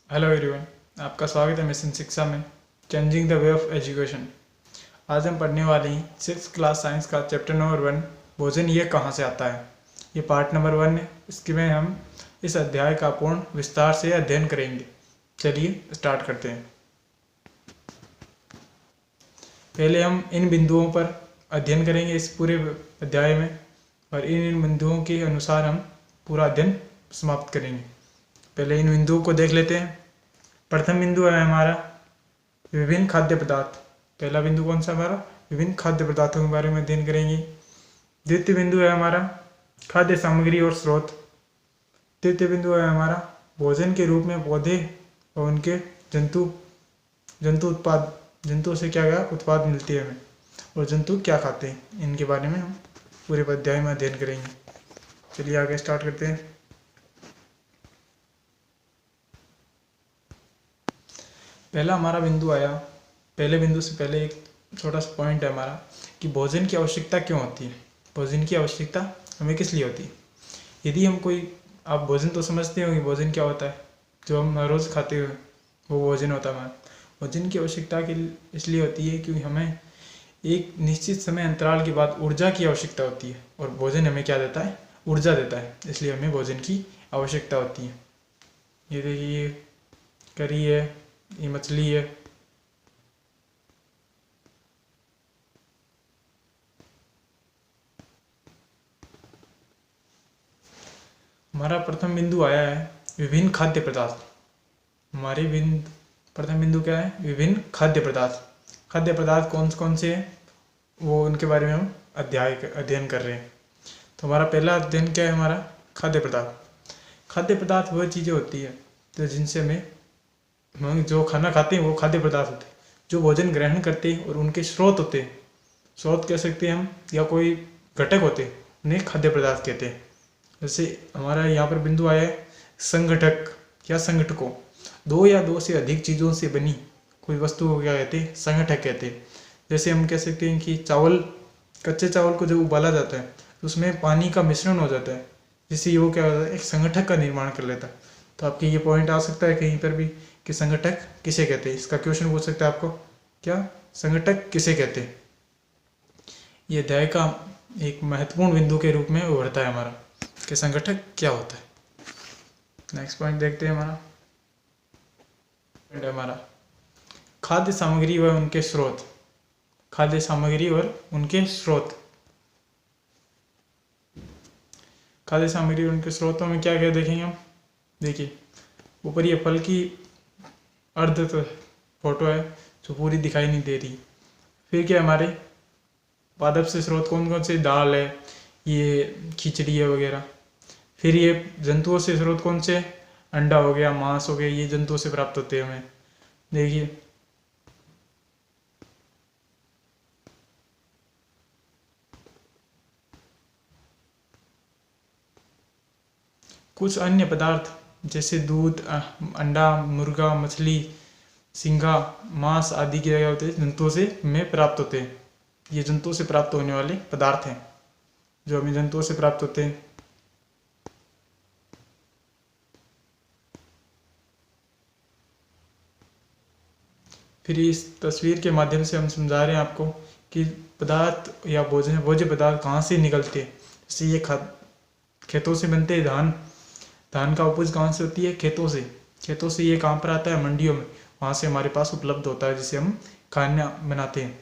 Hello everyone, आपका स्वागत है मिशन शिक्षा में changing the way of education. आज हम पढ़ने वाले हैं 6th क्लास साइंस का चैप्टर नंबर 1 भोजन ये कहाँ से आता है। ये पार्ट नंबर 1 है। इसके में हम इस अध्याय का पूर्ण विस्तार से अध्ययन करेंगे। चलिए स्टार्ट करते हैं। पहले हम इन बिंदुओं पर अध्ययन करेंगे इस पूरे अध्याय में, और इन बिंदुओं के अनुसार हम पूरा अध्ययन समाप्त करेंगे। पहले इन बिंदुओं को देख लेते हैं। प्रथम बिंदु है हमारा विभिन्न खाद्य पदार्थ। पहला बिंदु कौन सा हमारा? विभिन्न खाद्य पदार्थों के बारे में अध्ययन करेंगे। द्वितीय बिंदु है हमारा खाद्य सामग्री और स्रोत। तृतीय बिंदु है हमारा भोजन के रूप में पौधे और उनके जंतुओं से क्या क्या उत्पाद मिलती है हमें, और जंतु क्या खाते हैं, इनके बारे में हम पूरे अध्याय में अध्ययन करेंगे। चलिए आगे स्टार्ट करते हैं। पहला हमारा बिंदु आया। पहले बिंदु से पहले एक छोटा सा पॉइंट है हमारा कि भोजन की आवश्यकता क्यों होती है। भोजन की आवश्यकता हमें किस लिए होती है? यदि हम आप भोजन तो समझते हो कि भोजन क्या होता है, जो हम हर रोज़ खाते हुए वो भोजन होता है हमारा। भोजन की आवश्यकता के इसलिए होती है क्योंकि हमें एक निश्चित समय अंतराल के बाद ऊर्जा की आवश्यकता होती है, और भोजन हमें क्या देता है? ऊर्जा देता है। इसलिए हमें भोजन की आवश्यकता होती है। ये देखिए, करी है, ये मछली है। हमारा प्रथम बिंदु आया है विभिन्न खाद्य पदार्थ। हमारे प्रथम बिंदु क्या है? विभिन्न खाद्य पदार्थ। खाद्य पदार्थ कौन कौन से हैं वो उनके बारे में हम अध्ययन कर रहे हैं। तो हमारा पहला अध्ययन क्या है? हमारा खाद्य पदार्थ। खाद्य पदार्थ वह चीज़ें होती है तो जिनसे हम जो खाना खाते हैं वो खाद्य पदार्थ होते हैं। जो भोजन ग्रहण करते हैं और उनके स्रोत होते हैं, स्रोत कह सकते हैं हम, या कोई घटक होते हैं, उन्हें खाद्य पदार्थ कहते हैं। जैसे हमारा यहाँ पर बिंदु आया है संगठक या संगठकों। दो या दो से अधिक चीज़ों से बनी कोई वस्तु को क्या कहते हैं? संगठक कहते हैं। जैसे हम कह सकते हैं कि कच्चे चावल को जब उबाला जाता है तो उसमें पानी का मिश्रण हो जाता है, जिससे वो क्या होता है? एक संगठक का निर्माण कर लेता है। तो आपके ये पॉइंट आ सकता है कहीं पर भी कि संगठक किसे कहते हैं। इसका क्वेश्चन पूछ सकता है आपको, क्या संगठक किसे कहते हैं। ये अध्याय का एक महत्वपूर्ण बिंदु के रूप में उभरता है हमारा कि संगठक क्या होता है। नेक्स्ट पॉइंट देखते हैं। हमारा खाद्य सामग्री व उनके स्रोत। खाद्य सामग्री और उनके स्रोत। खाद्य सामग्री और उनके स्रोतों में क्या क्या देखेंगे हम? देखिए, ऊपर ये फल की अर्ध फोटो है जो पूरी दिखाई नहीं दे रही। फिर क्या हमारे पादप से स्रोत कौन कौन से? दाल है, ये खिचड़ी है वगैरह। फिर ये जंतुओं से स्रोत कौन से? अंडा हो गया, मांस हो गया, ये जंतुओं से प्राप्त होते हैं हमें। देखिए, कुछ अन्य पदार्थ जैसे दूध, अंडा, मुर्गा, मछली, सिंघा, मांस आदि के क्या होते हैं? जंतुओं से हमें प्राप्त होते हैं। ये जंतुओं से प्राप्त होने वाले पदार्थ हैं जो हमें जंतुओं से प्राप्त होते हैं। फिर इस तस्वीर के माध्यम से हम समझा रहे हैं आपको कि पदार्थ या भोज्य पदार्थ कहाँ से निकलते हैं। जैसे ये खेतों से बनते हैं। धान का उपज कहाँ से होती है? खेतों से ये कहाँ पर आता है? मंडियों में। वहाँ से हमारे पास उपलब्ध होता है जिसे हम खाना बनाते हैं।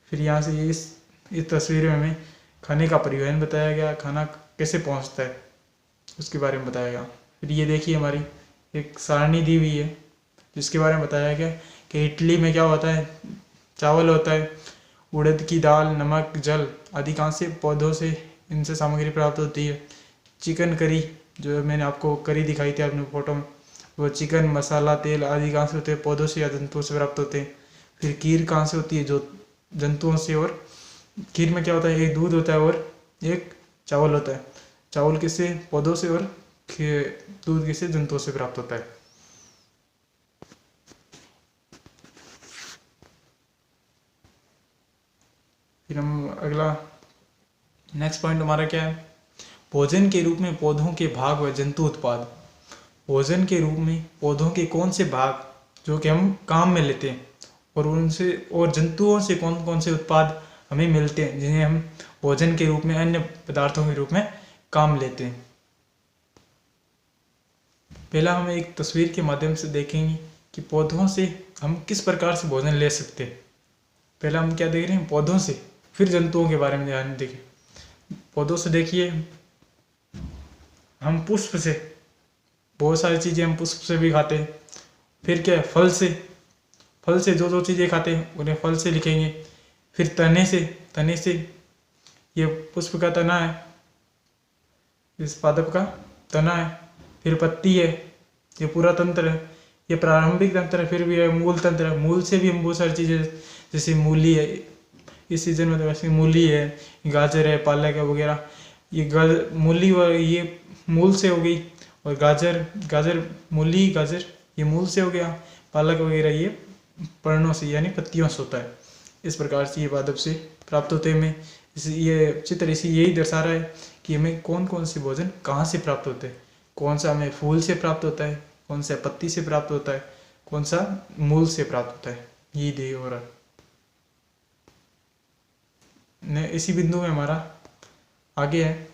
फिर यहाँ से इस तस्वीर में हमें खाने का परिवहन बताया गया, खाना कैसे पहुँचता है उसके बारे में बताया गया। फिर ये देखिए, हमारी एक सारणी दी हुई है जिसके बारे में बताया गया कि इडली में क्या होता है? चावल होता है, उड़द की दाल, नमक, जल आदि कहाँ से? पौधों से इनसे सामग्री प्राप्त होती है। चिकन करी, जो मैंने आपको करी दिखाई थी आपने फोटो में, वो चिकन, मसाला, तेल आदि कहाँ से होते हैं? पौधों से या जंतुओं से प्राप्त होते हैं। फिर खीर कहाँ से होती है? जो जंतुओं से। और खीर में क्या होता है? एक दूध होता है और एक चावल होता है। चावल किससे? पौधों से, और दूध किससे? जंतुओं से प्राप्त होता है। फिर हम अगला नेक्स्ट पॉइंट हमारा क्या है? भोजन के रूप में पौधों के भाग व जंतु उत्पाद। भोजन के रूप में पौधों के कौन से भाग जो कि हम काम में लेते हैं, और उनसे और जंतुओं से कौन कौन से उत्पाद हमें मिलते हैं जिन्हें हम भोजन के रूप में, अन्य पदार्थों के रूप में काम लेते हैं। पहला हम एक तस्वीर के माध्यम से देखेंगे कि पौधों से हम किस प्रकार से भोजन ले सकते हैं। पहला हम क्या देख रहे हैं, पौधों से, फिर जंतुओं के बारे में ध्यान देखें। पौधों से देखिए, हम पुष्प से, बहुत सारी चीज़ें हम पुष्प से भी खाते हैं। फिर क्या है, फल से, फल से जो जो चीज़ें खाते हैं उन्हें फल से लिखेंगे। फिर तने से, तने से ये पुष्प का तना है, इस पादप का तना है। फिर पत्ती है, ये पूरा तंत्र है, ये प्रारंभिक तंत्र है। फिर भी है मूल तंत्र है, मूल से भी हम बहुत सारी चीज़ें, जैसे मूली है, इस सीजन में तो वैसे मूली है, गाजर है, पालक है वगैरह। ये मूली व ये मूल से हो गई, और गाजर, गाजर मूली गाजर ये मूल से हो गया। पालक वगैरह ये पर्णों से यानी पत्तियों से होता है। इस प्रकार से ये पादप से प्राप्त होते हैं हमें। ये चित्र इसी यही दर्शा रहा है कि हमें कौन कौन से भोजन कहाँ से प्राप्त होते हैं। कौन सा हमें फूल से प्राप्त होता है, कौन सा पत्ती से प्राप्त होता है, कौन सा मूल से प्राप्त होता है। ये दे हो रहा है। इसी बिंदु में हमारा आगे है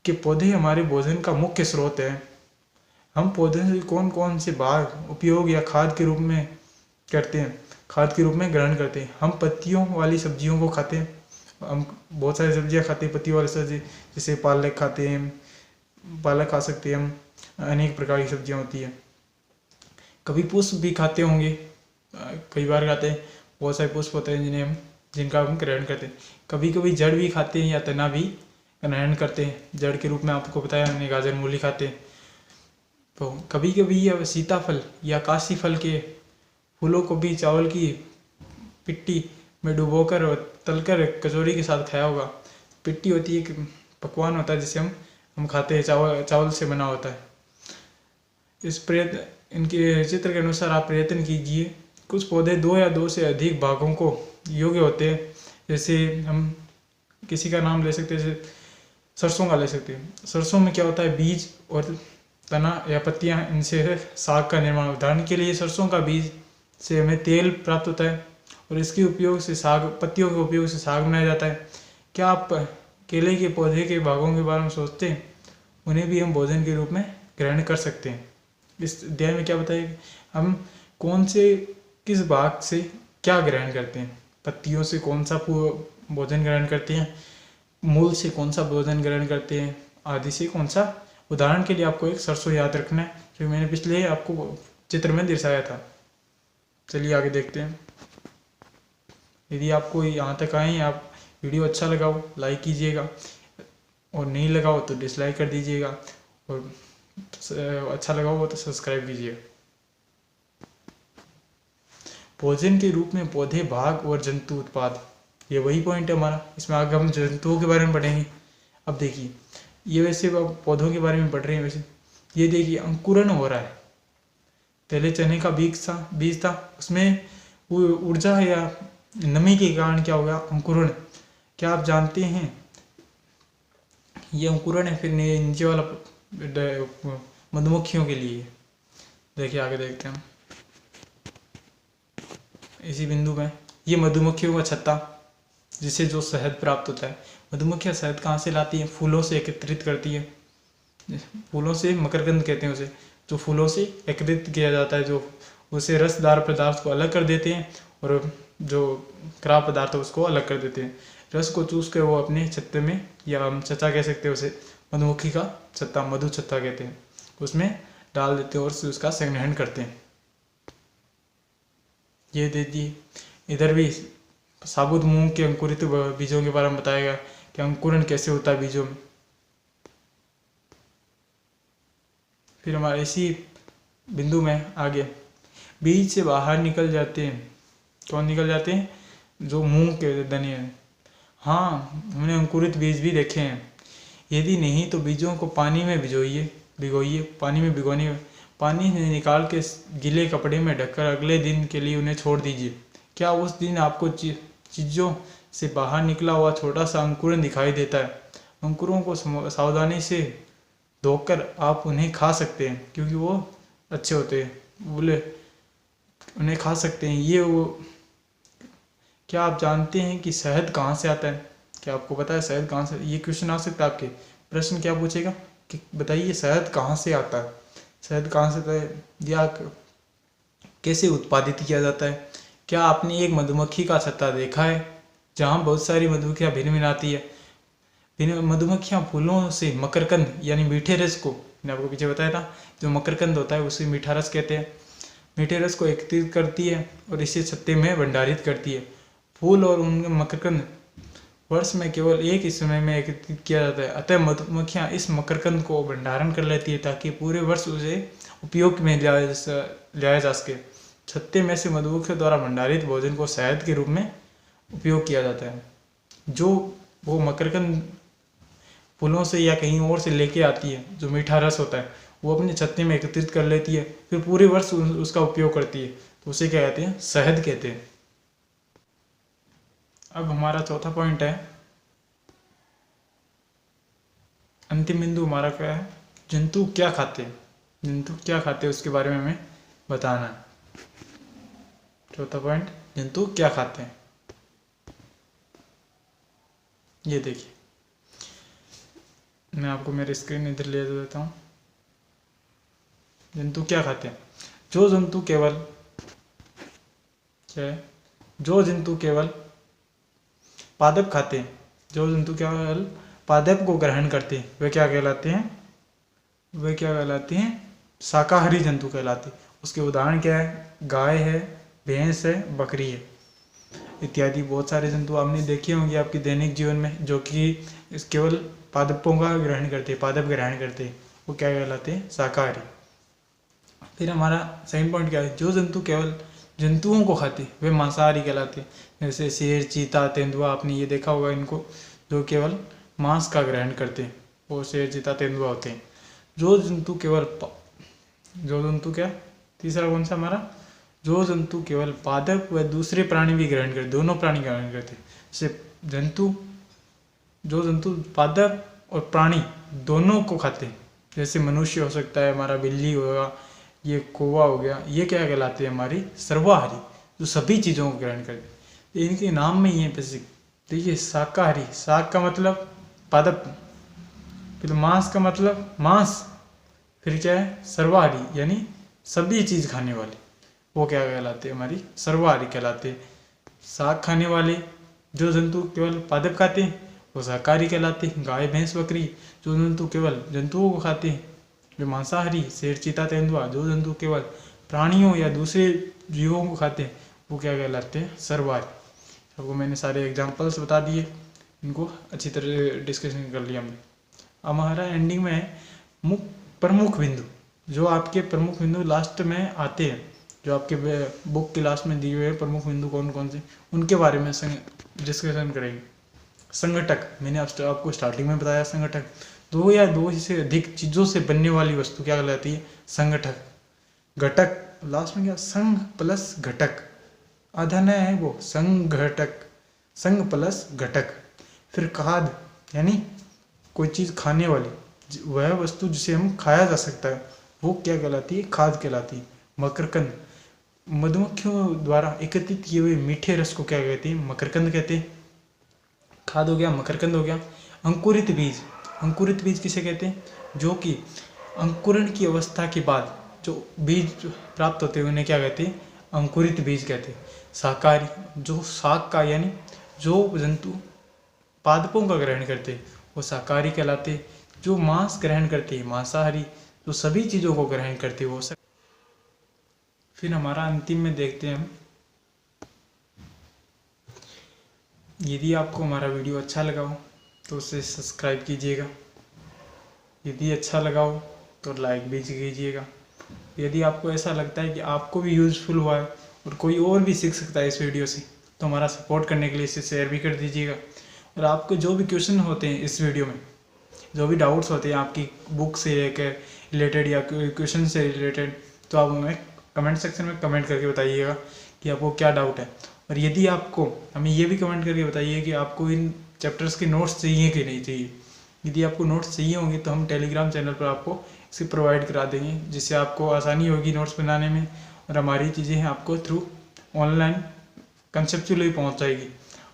कि पौधे हमारे भोजन का मुख्य स्रोत है। हम पौधे से कौन कौन से भाग उपयोग या खाद के रूप में करते हैं, खाद के रूप में ग्रहण करते हैं। हम पत्तियों वाली सब्जियों को खाते हैं, हम बहुत सारी सब्जियां खाते हैं पत्तियों वाली सब्जी, जैसे पालक खाते हैं, पालक खा सकते हैं हम, अनेक प्रकार की सब्जियां होती है। कभी पुष्प भी खाते होंगे, कई बार खाते हैं, बहुत सारे पुष्प होते हैं जिनका हम ग्रहण करते हैं। कभी कभी जड़ भी खाते हैं या तना भी ग्रहण करते हैं। जड़ के रूप में आपको बताया हमने, गाजर मूली खाते हैं। तो कभी कभी यह सीताफल या काशी फल के फूलों को भी चावल की पिट्टी में डुबोकर और तलकर कचौरी के साथ खाया होगा। पिट्टी होती है, एक पकवान होता है जिसे हम खाते हैं, चावल से बना होता है। इनके चित्र के अनुसार आप प्रयत्न कीजिए। कुछ पौधे 2 या 2 से अधिक भागों को योग्य होते हैं। जैसे हम किसी का नाम ले सकते हैं, जैसे सरसों का ले सकते हैं। सरसों में क्या होता है, बीज और तना या पत्तियां, इनसे साग का निर्माण। उदाहरण के लिए सरसों का बीज से हमें तेल प्राप्त होता है, और इसके उपयोग से साग, पत्तियों के उपयोग से साग बनाया जाता है। क्या आप केले के पौधे के भागों के बारे में सोचते हैं? उन्हें भी हम भोजन के रूप में ग्रहण कर सकते हैं। इस अध्याय में क्या बताया कि हम कौन से, किस भाग से क्या ग्रहण करते हैं। पत्तियों से कौन सा भोजन ग्रहण करते हैं, मूल से कौन सा भोजन ग्रहण करते हैं, आदि से कौन सा। उदाहरण के लिए आपको एक सरसों याद रखना है, जो मैंने पिछले आपको चित्र में दर्शाया था। चलिए आगे देखते हैं। यदि आपको यहाँ तक आए, आप वीडियो अच्छा लगा हो लाइक कीजिएगा, और नहीं लगा हो तो डिसलाइक कर दीजिएगा, और अच्छा लगा हो तो सब्सक्राइब कीजिएगा। भोजन के रूप में पौधे भाग और जंतु उत्पाद, ये वही पॉइंट है हमारा। इसमें आगे हम जंतुओं के बारे में पढ़ेंगे। अब देखिए, ये वैसे पौधों के बारे में पढ़ रहे हैं वैसे। ये देखिए, अंकुरण हो रहा है। पहले चने का बीज था, उसमें ऊर्जा या नमी के कारण क्या होगा, अंकुरण। क्या आप जानते हैं ये अंकुरण है। फिर नीचे वाला मधुमक्खियों के लिए। देखिए आगे देखते हैं हम। इसी बिंदु में ये मधुमक्खियों का छत्ता, जिससे जो शहद प्राप्त होता है। मधुमक्खियाँ शहद कहाँ से लाती हैं, फूलों से एकत्रित करती है। फूलों से, मकरंद कहते हैं उसे, जो फूलों से एकत्रित किया जाता है, जो उसे रसदार पदार्थ को अलग कर देते हैं, और जो खराब पदार्थ है उसको अलग कर देते हैं। रस को चूस कर वो अपने छत्ते में, या हम छत्ता कह सकते हैं उसे, मधुमक्खी का छत्ता, मधु छत्ता कहते हैं, उसमें डाल देते हैं और उसका संग्रहण करते हैं। ये दे दिए। इधर भी साबुत मूंग के अंकुरित बीजों के बारे में बताएगा कि अंकुरण कैसे होता है बीजों में। फिर हमारे इसी बिंदु में आगे बीज से बाहर निकल जाते हैं। कौन निकल जाते हैं, जो मूंग के दाने हैं। हाँ, हमने अंकुरित बीज भी देखे हैं। यदि नहीं तो बीजों को पानी में भिगोइए। पानी में भिगोने, पानी में निकाल के गीले कपड़े में ढककर अगले दिन के लिए उन्हें छोड़ दीजिए। क्या उस दिन आपको चीज़ों से बाहर निकला हुआ छोटा सा अंकुरण दिखाई देता है? अंकुरों को सावधानी से धोकर आप उन्हें खा सकते हैं क्योंकि वो अच्छे होते हैं। बोले उन्हें खा सकते हैं। ये वो क्या आप जानते हैं कि शहद कहाँ से आता है? क्या आपको पता है शहद कहाँ से? ये क्वेश्चन आ सकता है आपके। प्रश्न क्या पूछेगा कि बताइए शहद कहाँ से आता है, शहद कहाँ से आता है या कैसे उत्पादित किया जाता है। क्या आपने एक मधुमक्खी का छत्ता देखा है जहाँ बहुत सारी मधुमक्खियाँ भिन्न भिन्न आती है? भिन्न मधुमक्खियाँ फूलों से मकरकंद यानी मीठे रस को, मैंने आपको पीछे बताया था, जो मकरकंद होता है उसे मीठा रस कहते हैं। मीठे रस को एकत्रित करती है और इसे छत्ते में भंडारित करती है। फूल और उनके मकरकंद वर्ष में केवल एक ही समय में एकत्रित किया जाता है, अतः मधुमक्खियाँ इस मकरकंद को भंडारण कर लेती है ताकि पूरे वर्ष उसे उपयोग में लिया जा सके। छत्ते में से मधुमक्खियों द्वारा भंडारित भोजन को शहद के रूप में उपयोग किया जाता है। जो वो मकरकंद फूलों से या कहीं और से लेके आती है, जो मीठा रस होता है, वो अपने छत्ते में एकत्रित कर लेती है, फिर पूरे वर्ष उसका उपयोग करती है, तो उसे क्या कहते हैं? शहद कहते हैं। अब हमारा चौथा पॉइंट है, अंतिम बिंदु हमारा क्या है? जंतु क्या खाते हैं? जंतु क्या खाते हैं उसके बारे में हमें बताना है। चौथा पॉइंट, जंतु क्या खाते हैं। ये देखिए, मैं आपको मेरी स्क्रीन इधर ले देता हूँ। जंतु क्या खाते हैं? जो जंतु केवल क्या है? जो जंतु केवल पादप खाते हैं, जो जंतु केवल पादप को ग्रहण करते हैं, वे क्या कहलाते हैं? वे क्या कहलाते हैं? शाकाहारी जंतु कहलाते हैं। उसके उदाहरण क्या है? गाय है, भैंस है, बकरी है इत्यादि। बहुत सारे जंतु आपने देखे होंगे आपके दैनिक जीवन में जो कि केवल पादपों का ग्रहण करते हैं, पादप ग्रहण करते हैं, वो क्या कहलाते हैं? शाकाहारी। फिर हमारा सेकंड पॉइंट क्या है? जो जंतु केवल जंतुओं को खाते वे मांसाहारी कहलाते हैं। जैसे शेर, चीता, तेंदुआ, आपने ये देखा होगा इनको, जो केवल मांस का ग्रहण करते हैं, वो शेर, चीता, तेंदुआ होते हैं। जो जंतु केवल जो जंतु क्या, तीसरा कौन सा हमारा? जो जंतु केवल पादप व दूसरे प्राणी भी ग्रहण करते, दोनों प्राणी ग्रहण करते हैं। जैसे जंतु, जो जंतु पादप और प्राणी दोनों को खाते हैं, जैसे मनुष्य हो सकता है, हमारा बिल्ली होगा, ये कौवा हो गया, ये क्या कहलाते हैं? हमारी सर्वाहारी, जो सभी चीज़ों को ग्रहण करते हैं। इनके नाम में ही है बेसिक। देखिए, शाकाहारी, शाक का मतलब पादप, फिर मांस का मतलब मांस, फिर क्या है? सर्वाहारी यानी सभी चीज़ खाने वाले, वो क्या कहलाते हैं? हमारी सर्वाहारी कहलाते हैं। शाक खाने वाले जो जंतु केवल पादप खाते हैं वो शाकाहारी कहलाते हैं। गाय, भैंस, बकरी जो जंतु केवल जंतुओं को खाते हैं वे मांसाहारी। शेर, चीता, तेंदुआ जो जंतु केवल प्राणियों या दूसरे जीवों को खाते हैं वो क्या कहलाते हैं? सर्वाहारी। आपको मैंने सारे एग्जाम्पल्स बता दिए, इनको अच्छी तरह डिस्कशन कर लिया हमने। अब हमारा एंडिंग में है प्रमुख बिंदु, जो आपके प्रमुख बिंदु लास्ट में आते हैं, जो आपके बुक के लास्ट में दिए हुए हैं प्रमुख बिंदु कौन कौन से, उनके बारे में डिस्कशन करेंगे। संगठक, मैंने आपको स्टार्टिंग में बताया, संगठक दो या दो से अधिक चीज़ों से बनने वाली वस्तु क्या कहलाती है? संगठक। घटक, लास्ट में क्या? संघ प्लस घटक, आधा न है वो, संघटक, संघ प्लस घटक। फिर खाद, यानी कोई चीज़ खाने वाली, वह वस्तु जिसे हम खाया जा सकता है, वो क्या कहलाती है? खाद कहलाती है। मकरकंद, मधुमक्खियों द्वारा एकत्रित किए हुए मीठे रस को क्या कहते हैं? मकरकंद कहते हैं। खाद हो गया, मकरकंद हो गया। अंकुरित बीज, अंकुरित बीज किसे कहते हैं? जो कि अंकुरण की अवस्था के बाद जो बीज प्राप्त होते हैं उन्हें क्या कहते हैं? अंकुरित बीज कहते हैं। शाकाहारी, जो शाक का यानी जो जंतु पादपों का ग्रहण करते हैं वो शाकाहारी कहलाते हैं। जो मांस ग्रहण करते हैं मांसाहारी, जो सभी चीज़ों को ग्रहण करते हैं वो सब। फिर हमारा अंतिम में देखते हैं हम, यदि आपको हमारा वीडियो अच्छा लगा हो तो उसे सब्सक्राइब कीजिएगा, यदि अच्छा लगा हो तो लाइक भी कीजिएगा। यदि आपको ऐसा लगता है कि आपको भी यूज़फुल हुआ है और कोई और भी सीख सकता है इस वीडियो से, तो हमारा सपोर्ट करने के लिए इसे शेयर भी कर दीजिएगा। और आपको जो भी क्वेश्चन होते हैं इस वीडियो में, जो भी डाउट्स होते हैं आपकी बुक से लेकर रिलेटेड या क्वेश्चन से रिलेटेड, तो आप हमें कमेंट सेक्शन में कमेंट करके बताइएगा कि आपको क्या डाउट है। और यदि आपको, हमें ये भी कमेंट करके बताइए कि आपको इन चैप्टर्स के नोट्स चाहिए कि नहीं चाहिए, यदि आपको नोट्स चाहिए होंगे तो हम टेलीग्राम चैनल पर आपको इसे प्रोवाइड करा देंगे, जिससे आपको आसानी होगी नोट्स बनाने में, और हमारी चीज़ें आपको थ्रू ऑनलाइन कंसेप्चुअली पहुँच जाएगी।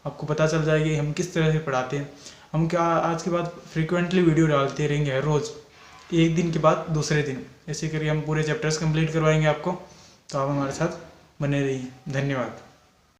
आपको पता चल जाएगी हम किस तरह से पढ़ाते हैं। हम क्या आज के बाद फ्रिक्वेंटली वीडियो डालते रहेंगे हर रोज़, एक दिन के बाद दूसरे दिन, ऐसे करके हम पूरे चैप्टर्स कंप्लीट करवाएंगे आपको। तो आप हमारे साथ बने रहिए। धन्यवाद।